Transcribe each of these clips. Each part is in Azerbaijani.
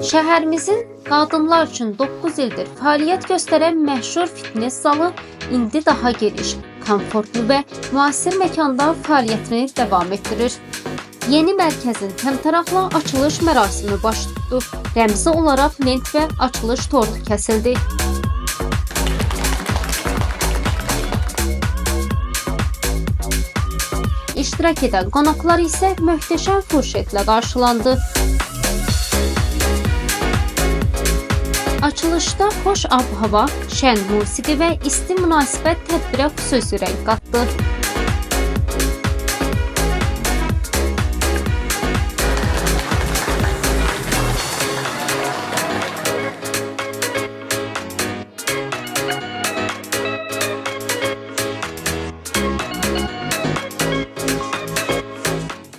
Şəhərimizin qadınlar üçün 9 ildir fəaliyyət göstərən məşhur fitness zalı indi daha geniş, komfortlu və müasir məkanda fəaliyyətini davam etdirir. Yeni mərkəzin təmtəraqlı açılış mərasimi baş tutdu. Rəmzi olaraq lent və açılış tortu kəsildi. İştirak edən qonaqlar isə möhtəşəm furşetlə qarşılandı. Açılışda xoş ab-hava, şən musiqi və isti münasibət tədbirə xüsusi rəng qatdı.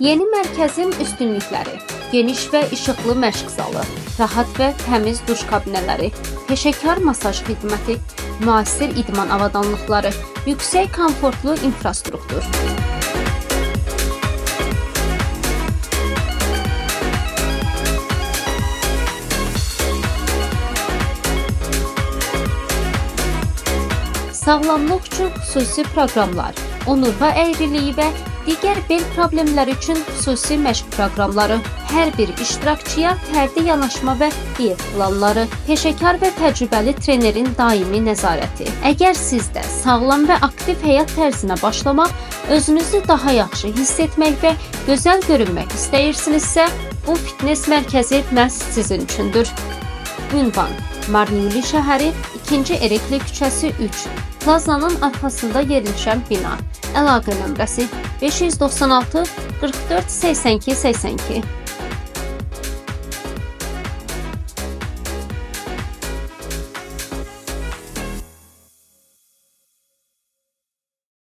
Yeni mərkəzin üstünlükləri: geniş və işıqlı məşq zalı, rahat və təmiz duş kabinələri, peşəkar masaj xidməti, müasir idman avadanlıqları, yüksək komfortlu infrastruktur. Sağlamlıq üçün xüsusi proqramlar, onurğa əyriliyi və digər bel problemləri üçün xüsusi məşq proqramları, hər bir iştirakçıya fərdi yanaşma və diyet planları, peşəkar və təcrübəli trenerin daimi nəzarəti. Əgər siz də sağlam və aktiv həyat tərzinə başlamaq, özünüzü daha yaxşı hiss etmək və gözəl görünmək istəyirsinizsə, bu fitness mərkəzi məhz sizin üçündür. Ünvan: Marniyuli şəhəri, 2-ci Erikli küçəsi 3, Plazanın arxasında yerləşən bina. Əlaqə nömrəsi 596 44 82 82.